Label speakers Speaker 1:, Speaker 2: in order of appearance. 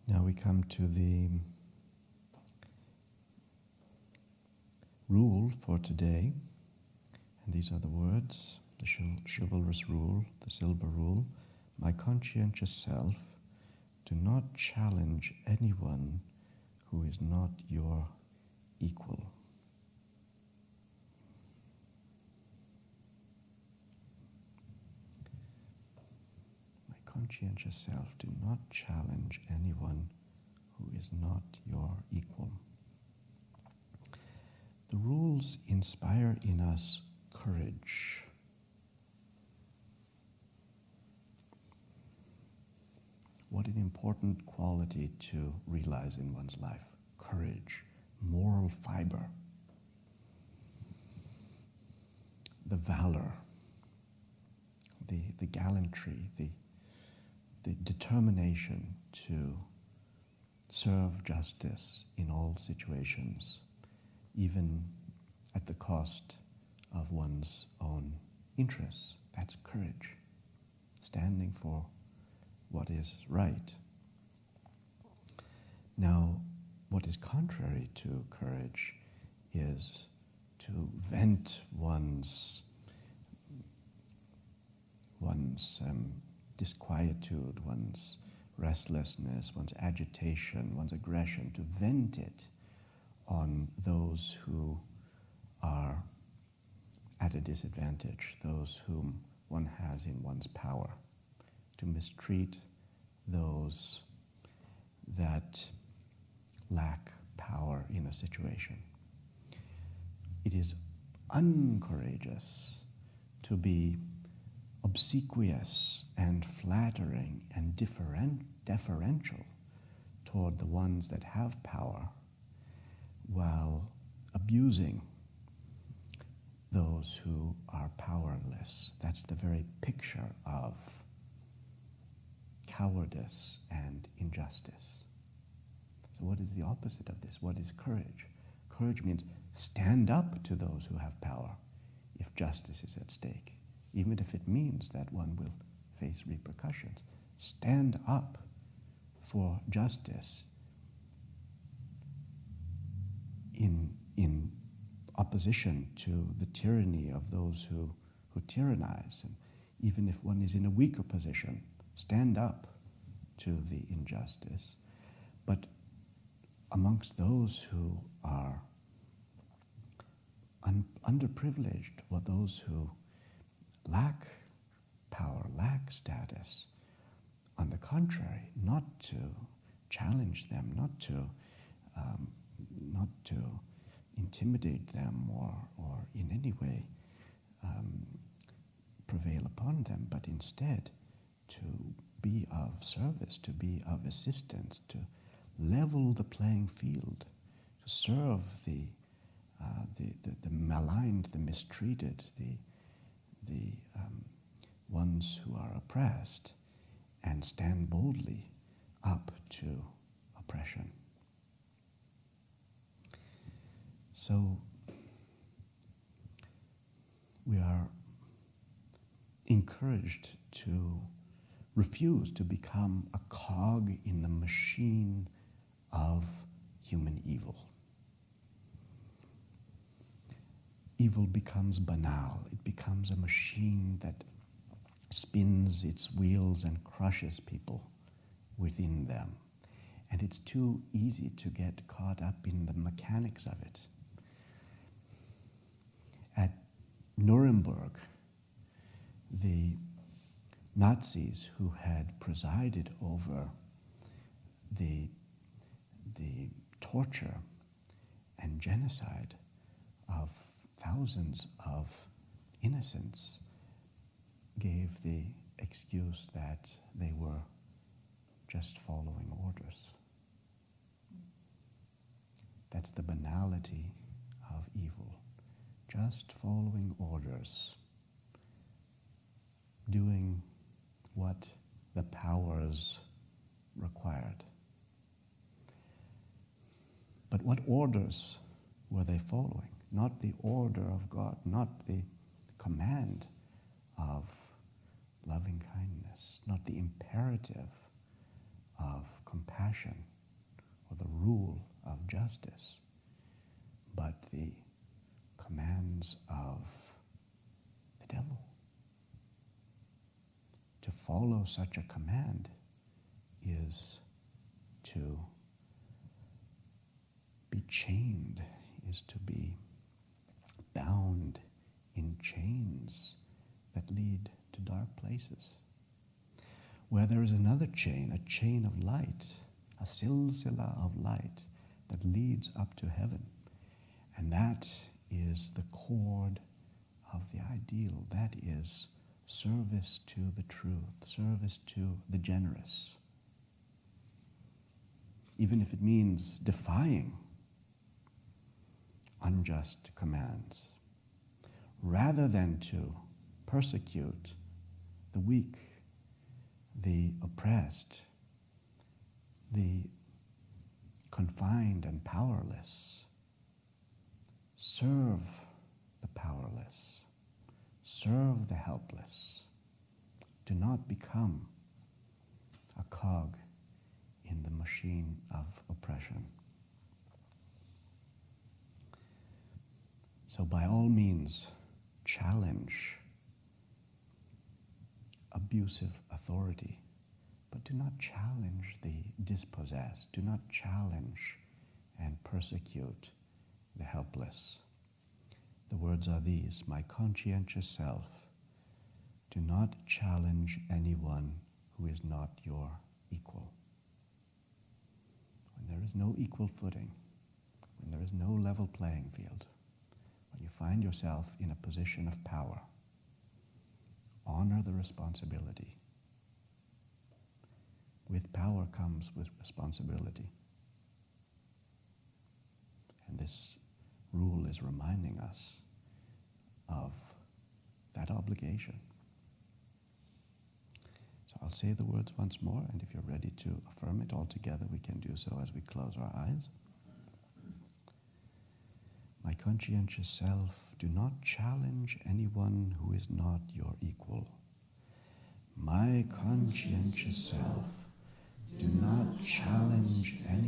Speaker 1: Now we come to the rule for today, and these are the words, the chivalrous rule, the silver rule. My conscientious self, do not challenge anyone who is not your equal. My conscientious self, do not challenge anyone who is not your equal. The rules inspire in us courage. What an important quality to realize in one's life. Courage, moral fiber, the valor, the gallantry, the determination to serve justice in all situations, even at the cost of one's own interests. That's courage, standing for what is right. Now, what is contrary to courage is to vent one's disquietude, one's restlessness, one's agitation, one's aggression, to vent it on those who are at a disadvantage, those whom one has in one's power, to mistreat those that lack power in a situation. It is uncourageous to be obsequious and flattering and deferential toward the ones that have power, while abusing those who are powerless. That's the very picture of cowardice and injustice. So what is the opposite of this? What is courage? Courage means stand up to those who have power if justice is at stake, even if it means that one will face repercussions. Stand up for justice in opposition to the tyranny of those who tyrannize. And even if one is in a weaker position, stand up to the injustice. But amongst those who are underprivileged, or those who lack power, lack status, on the contrary, not to challenge them, not to intimidate them or in any way prevail upon them, but instead to be of service, to be of assistance, to level the playing field, to serve the maligned, the mistreated, the ones who are oppressed, and stand boldly up to oppression. So we are encouraged to refuse to become a cog in the machine of human evil. Evil becomes banal. It becomes a machine that spins its wheels and crushes people within them. And it's too easy to get caught up in the mechanics of it. At Nuremberg, the Nazis who had presided over the torture and genocide of thousands of innocents gave the excuse that they were just following orders. That's the banality of evil. Just following orders, doing what the powers required. But what orders were they following? Not the order of God, not the command of loving kindness, not the imperative of compassion or the rule of justice, but the commands of the devil. To follow such a command is to be chained, is to be bound in chains that lead to dark places. Where there is another chain, a chain of light, a silsila of light that leads up to heaven. And that is the cord of the ideal. That is service to the truth, service to the generous. Even if it means defying unjust commands, rather than to persecute the weak, the oppressed, the confined and powerless. Serve the powerless. Serve the helpless. Do not become a cog in the machine of oppression. So by all means, challenge abusive authority, but do not challenge the dispossessed. Do not challenge and persecute the helpless. The words are these: my conscientious self, do not challenge anyone who is not your equal. When there is no equal footing, when there is no level playing field, when you find yourself in a position of power, honor the responsibility. With power comes with responsibility. And this rule is reminding us of that obligation. So I'll say the words once more, and if you're ready to affirm it all together, we can do so as we close our eyes. My conscientious self, do not challenge anyone who is not your equal. My conscientious self, do not challenge anyone